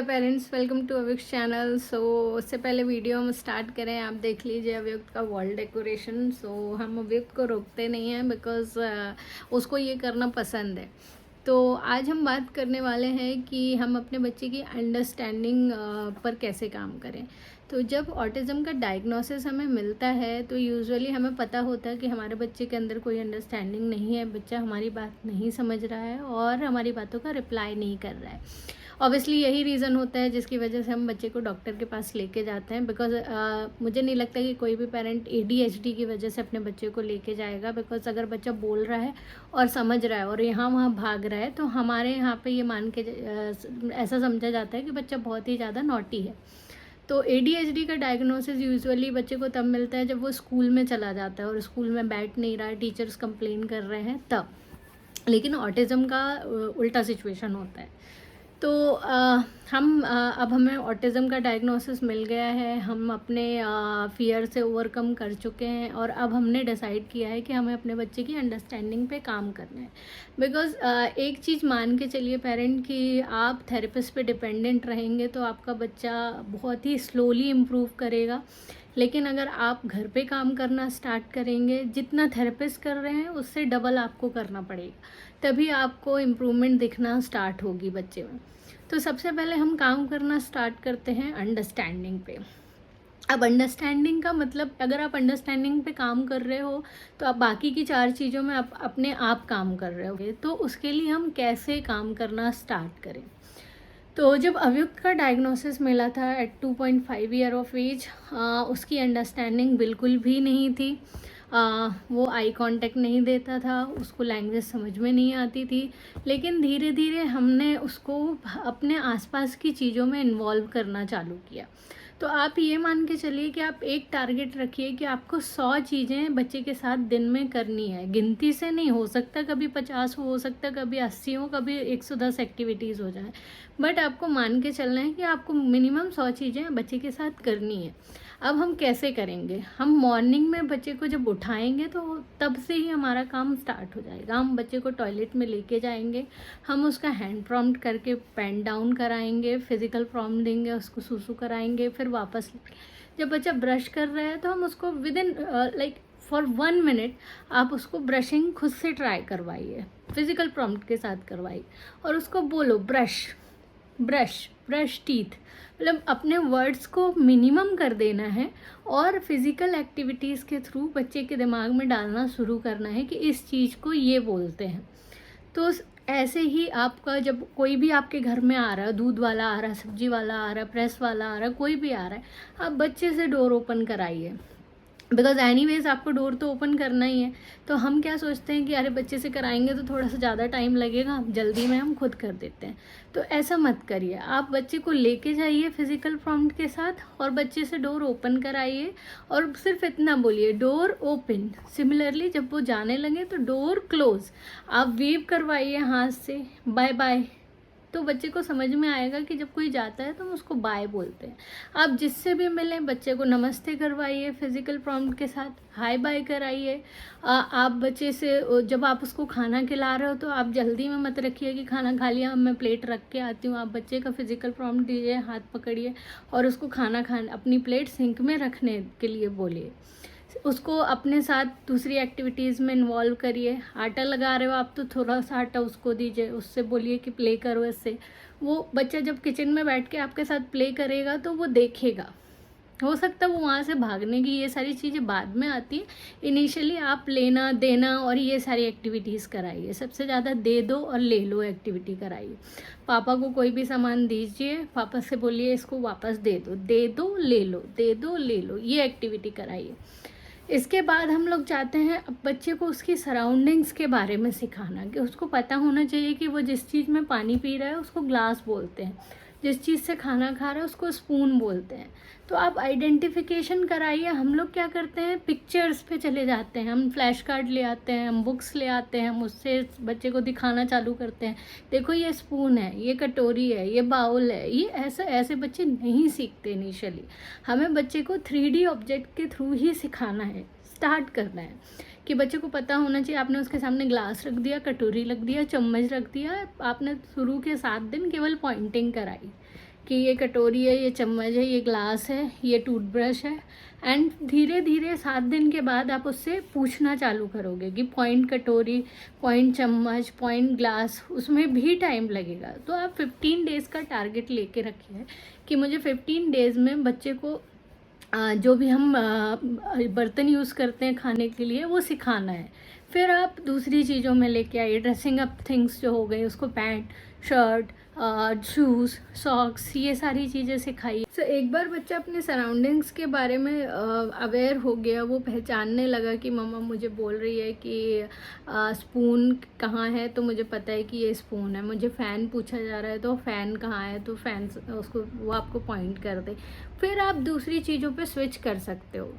Parents, welcome to Avyukt channel. उससे पहले video हम स्टार्ट करें, आप देख लीजिए अव्युक्त का वॉल डेकोरेशन। हम अव्युक्त को रोकते नहीं हैं बिकॉज उसको ये करना पसंद है। तो आज हम बात करने वाले हैं कि हम अपने बच्चे की अंडरस्टैंडिंग पर कैसे काम करें। तो जब ऑटिज़म का डायग्नोसिस हमें मिलता है तो यूजुअली हमें पता होता है कि हमारे बच्चे के अंदर कोई अंडरस्टैंडिंग नहीं है, बच्चा हमारी बात नहीं समझ रहा है और हमारी बातों का रिप्लाई नहीं कर रहा है। ऑब्वियसली यही रीज़न होता है जिसकी वजह से हम बच्चे को डॉक्टर के पास लेके जाते हैं। बिकॉज मुझे नहीं लगता कि कोई भी पेरेंट ADHD की वजह से अपने बच्चे को लेके जाएगा। बिकॉज अगर बच्चा बोल रहा है और समझ रहा है और यहाँ वहाँ भाग रहा है तो हमारे यहाँ पे ये मान के ऐसा समझा जाता है कि बच्चा बहुत ही ज़्यादा नॉटी है। तो ADHD का डायग्नोसिस यूजुअली बच्चे को तब मिलता है जब वो स्कूल में चला जाता है और स्कूल में बैठ नहीं रहा है, टीचर्स कंप्लेन कर रहे हैं तब। लेकिन ऑटिज़म का उल्टा सिचुएशन होता है। तो अब हमें ऑटिज़म का डायग्नोसिस मिल गया है, हम अपने फियर से ओवरकम कर चुके हैं और अब हमने डिसाइड किया है कि हमें अपने बच्चे की अंडरस्टैंडिंग पे काम करना है। बिकॉज़ एक चीज़ मान के चलिए पेरेंट कि आप थेरेपिस्ट पे डिपेंडेंट रहेंगे तो आपका बच्चा बहुत ही स्लोली इम्प्रूव करेगा। लेकिन अगर आप घर पे काम करना स्टार्ट करेंगे, जितना थेरेपिस्ट कर रहे हैं उससे डबल आपको करना पड़ेगा, तभी आपको इम्प्रूवमेंट दिखना स्टार्ट होगी बच्चे में। तो सबसे पहले हम काम करना स्टार्ट करते हैं अंडरस्टैंडिंग पे। अब अंडरस्टैंडिंग का मतलब, अगर आप अंडरस्टैंडिंग पे काम कर रहे हो तो आप बाकी की 4 चीज़ों में आप अपने आप काम कर रहे हो। तो उसके लिए हम कैसे काम करना स्टार्ट करें। तो जब अव्युक्त का डायग्नोसिस मिला था एट 2.5 ईयर ऑफ एज, उसकी अंडरस्टैंडिंग बिल्कुल भी नहीं थी। वो आई कांटेक्ट नहीं देता था, उसको लैंग्वेज समझ में नहीं आती थी। लेकिन धीरे धीरे हमने उसको अपने आसपास की चीज़ों में इन्वॉल्व करना चालू किया। तो आप ये मान के चलिए कि आप एक टारगेट रखिए कि आपको 100 चीज़ें बच्चे के साथ दिन में करनी है। गिनती से नहीं, हो सकता कभी 50 हो सकता कभी 80 हो, कभी 110 एक्टिविटीज़ हो जाए, बट आपको मान के चलना है कि आपको मिनिमम 100 चीज़ें बच्चे के साथ करनी है। अब हम कैसे करेंगे? हम मॉर्निंग में बच्चे को जब उठाएंगे तो तब से ही हमारा काम स्टार्ट हो जाएगा। हम बच्चे को टॉयलेट में लेके जाएंगे, हम उसका हैंड प्रॉम्प्ट करके पेन डाउन कराएंगे, फिजिकल प्रॉम्प्ट देंगे, उसको सूसू कराएंगे, फिर वापस जब बच्चा ब्रश कर रहा है तो हम उसको विद इन फॉर 1 मिनट आप उसको ब्रशिंग खुद से ट्राई करवाइए, फिजिकल प्रॉम्प्ट के साथ करवाइए और उसको बोलो ब्रश ब्रश ब्रश टीथ। मतलब अपने वर्ड्स को मिनिमम कर देना है और फिज़िकल एक्टिविटीज़ के थ्रू बच्चे के दिमाग में डालना शुरू करना है कि इस चीज़ को ये बोलते हैं। तो ऐसे ही आपका जब कोई भी आपके घर में आ रहा है, दूध वाला आ रहा है, सब्जी वाला आ रहा है, प्रेस वाला आ रहा है, कोई भी आ रहा है, आप बच्चे से डोर ओपन कराइए। बिकॉज एनीवेज आपको डोर तो ओपन करना ही है। तो हम क्या सोचते हैं कि अरे बच्चे से कराएंगे तो थोड़ा सा ज़्यादा टाइम लगेगा, जल्दी में हम खुद कर देते हैं। तो ऐसा मत करिए, आप बच्चे को लेके जाइए फिजिकल प्रॉम्प्ट के साथ और बच्चे से डोर ओपन कराइए और सिर्फ इतना बोलिए डोर ओपन। सिमिलरली जब वो जाने लगे तो डोर क्लोज, आप वेव करवाइए हाथ से, बाय बाय। तो बच्चे को समझ में आएगा कि जब कोई जाता है तो हम उसको बाय बोलते हैं। आप जिससे भी मिलें बच्चे को नमस्ते करवाइए, फिजिकल प्रॉम्प्ट के साथ हाय बाय कराइए। आप बच्चे से जब आप उसको खाना खिला रहे हो तो आप जल्दी में मत रखिए कि खाना खा लिया, मैं प्लेट रख के आती हूँ। आप बच्चे का फिजिकल प्रॉम्प्ट दीजिए, हाथ पकड़िए और उसको खाना अपनी प्लेट सिंक में रखने के लिए बोलिए। उसको अपने साथ दूसरी एक्टिविटीज़ में इन्वॉल्व करिए। आटा लगा रहे हो आप तो थोड़ा सा आटा उसको दीजिए, उससे बोलिए कि प्ले करो इससे। वो बच्चा जब किचन में बैठ के आपके साथ प्ले करेगा तो वो देखेगा। हो सकता है वो वहाँ से भागने की ये सारी चीज़ें बाद में आती हैं। इनिशियली आप लेना देना और ये सारी एक्टिविटीज़ कराइए। सबसे ज़्यादा दे दो और ले लो एक्टिविटी कराइए। पापा को कोई भी सामान दीजिए, पापा से बोलिए इसको वापस दे दो ले लो, दे दो ले लो, ये एक्टिविटी कराइए। इसके बाद हम लोग चाहते हैं अब बच्चे को उसकी सराउंडिंग्स के बारे में सिखाना, कि उसको पता होना चाहिए कि वो जिस चीज़ में पानी पी रहा है उसको ग्लास बोलते हैं, जिस चीज़ से खाना खा रहा है उसको स्पून बोलते हैं। तो आप आइडेंटिफिकेशन कराइए। हम लोग क्या करते हैं, पिक्चर्स पे चले जाते हैं, हम फ्लैश कार्ड ले आते हैं, हम बुक्स ले आते हैं, हम उससे बच्चे को दिखाना चालू करते हैं, देखो ये स्पून है, ये कटोरी है, ये बाउल है। ये ऐसे बच्चे नहीं सीखते इनिशियली। हमें बच्चे को 3D ऑब्जेक्ट के थ्रू ही सिखाना है, स्टार्ट करना है कि बच्चे को पता होना चाहिए। आपने उसके सामने ग्लास रख दिया, कटोरी रख दिया, चम्मच रख दिया, आपने शुरू के 7 दिन केवल पॉइंटिंग कराई, कि ये कटोरी है, ये चम्मच है, ये ग्लास है, ये टूथब्रश है। एंड धीरे धीरे 7 दिन के बाद आप उससे पूछना चालू करोगे कि पॉइंट कटोरी, पॉइंट चम्मच, पॉइंट ग्लास, उसमें भी टाइम लगेगा। तो आप 15 डेज़ का टारगेट लेके रखिए कि मुझे 15 डेज़ में बच्चे को जो भी हम बर्तन यूज़ करते हैं खाने के लिए वो सिखाना है। फिर आप दूसरी चीज़ों में लेके आइए, ड्रेसिंग अप थिंग्स जो हो गई उसको पैंट, शर्ट, शूज़, सॉक्स, ये सारी चीज़ें सिखाइए। तो एक बार बच्चा अपने सराउंडिंग्स के बारे में अवेयर हो गया, वो पहचानने लगा कि मम्मा मुझे बोल रही है कि स्पून कहाँ है तो मुझे पता है कि ये स्पून है, मुझे फ़ैन पूछा जा रहा है तो फ़ैन कहाँ है तो फ़ैन उसको वो आपको पॉइंट कर दे। फिर आप दूसरी चीज़ों पे स्विच कर सकते हो।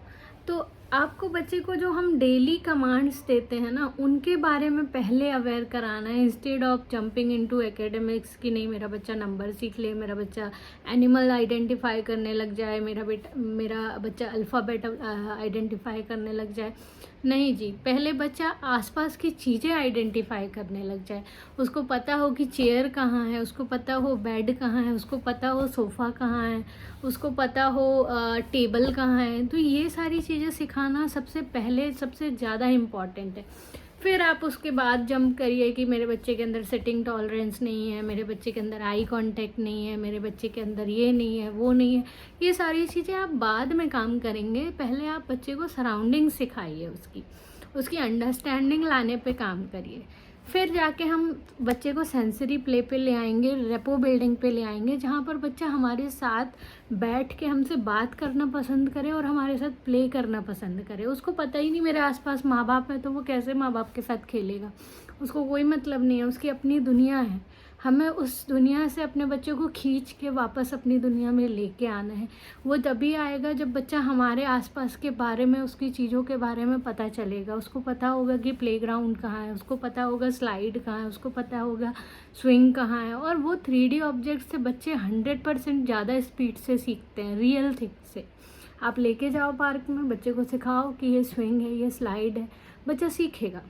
तो आपको बच्चे को जो हम डेली कमांड्स देते हैं ना, उनके बारे में पहले अवेयर कराना है, instead of jumping into academics कि नहीं मेरा बच्चा नंबर सीख ले, मेरा बच्चा एनिमल आइडेंटिफाई करने लग जाए, मेरा बच्चा अल्फ़ाबेट आइडेंटिफाई करने लग जाए। नहीं जी, पहले बच्चा आसपास की चीज़ें आइडेंटिफाई करने लग जाए। उसको पता हो कि चेयर कहाँ है, उसको पता हो बेड कहाँ है, उसको पता हो सोफ़ा कहाँ है, उसको पता हो टेबल कहाँ है। तो ये सारी चीज़ें सिखाना सबसे पहले सबसे ज़्यादा इम्पॉर्टेंट है। फिर आप उसके बाद जंप करिए कि मेरे बच्चे के अंदर सिटिंग टॉलरेंस नहीं है, मेरे बच्चे के अंदर आई कांटेक्ट नहीं है, मेरे बच्चे के अंदर ये नहीं है, वो नहीं है। ये सारी चीज़ें आप बाद में काम करेंगे, पहले आप बच्चे को सराउंडिंग सिखाइए, उसकी अंडरस्टैंडिंग लाने पे काम करिए। फिर जाके हम बच्चे को सेंसरी प्ले पे ले आएंगे, रेपो बिल्डिंग पे ले आएंगे, जहाँ पर बच्चा हमारे साथ बैठ के हमसे बात करना पसंद करे और हमारे साथ प्ले करना पसंद करे। उसको पता ही नहीं मेरे आसपास माँ बाप है, तो वो कैसे माँ बाप के साथ खेलेगा, उसको कोई मतलब नहीं है, उसकी अपनी दुनिया है। हमें उस दुनिया से अपने बच्चों को खींच के वापस अपनी दुनिया में लेके आना है। वो तभी आएगा जब बच्चा हमारे आसपास के बारे में, उसकी चीज़ों के बारे में पता चलेगा। उसको पता होगा कि प्लेग्राउंड कहाँ है, उसको पता होगा स्लाइड कहाँ है, उसको पता होगा स्विंग कहाँ है। और वो 3D ऑब्जेक्ट से बच्चे 100% ज़्यादा स्पीड से सीखते हैं रियल थिंग से। आप लेके जाओ पार्क में, बच्चे को सिखाओ कि ये स्विंग है, ये स्लाइड है, बच्चा सीखेगा।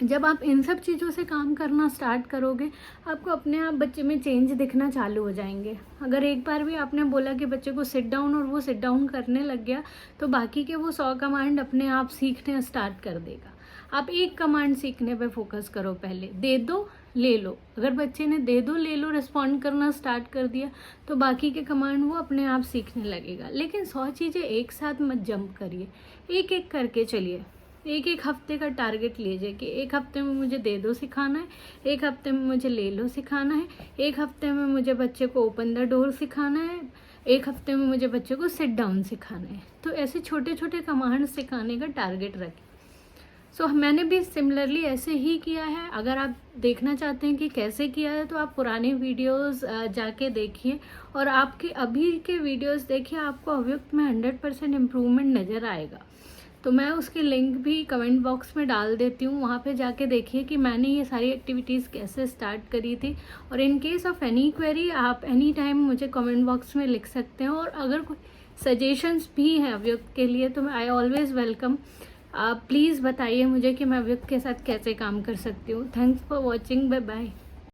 जब आप इन सब चीज़ों से काम करना स्टार्ट करोगे, आपको अपने आप बच्चे में चेंज दिखना चालू हो जाएंगे। अगर एक बार भी आपने बोला कि बच्चे को सिट डाउन और वो सिट डाउन करने लग गया, तो बाकी के वो 100 कमांड अपने आप सीखने स्टार्ट कर देगा। आप एक कमांड सीखने पे फोकस करो, पहले दे दो ले लो। अगर बच्चे ने दे दो ले लो रिस्पॉन्ड करना स्टार्ट कर दिया, तो बाकी के कमांड वो अपने आप सीखने लगेगा। लेकिन 100 चीज़ें एक साथ मत जंप करिए, एक एक करके चलिए। एक हफ्ते का टारगेट लीजिए कि एक हफ्ते में मुझे दे दो सिखाना है, एक हफ्ते में मुझे ले लो सिखाना है, एक हफ्ते में मुझे बच्चे को ओपन द डोर सिखाना है, एक हफ्ते में मुझे बच्चे को सिट डाउन सिखाना है। तो ऐसे छोटे छोटे कमांड सिखाने का टारगेट रखें। मैंने भी सिमिलरली ऐसे ही किया है। अगर आप देखना चाहते हैं कि कैसे किया है, तो आप पुराने वीडियोस जाके देखिए और आपके अभी के वीडियोस देखिए, आपको अव्यक्त में 100% इम्प्रूवमेंट नज़र आएगा। तो मैं उसकी लिंक भी कमेंट बॉक्स में डाल देती हूँ, वहाँ पे जाके देखिए कि मैंने ये सारी एक्टिविटीज़ कैसे स्टार्ट करी थी। और in case of any query आप एनी टाइम मुझे कमेंट बॉक्स में लिख सकते हैं। और अगर कोई सजेशंस भी हैं अव्यक्त के लिए, तो आई ऑलवेज़ वेलकम। आप प्लीज़ बताइए मुझे कि मैं अव्यक्त के साथ कैसे काम कर सकती हूँ। Thanks for watching, bye bye.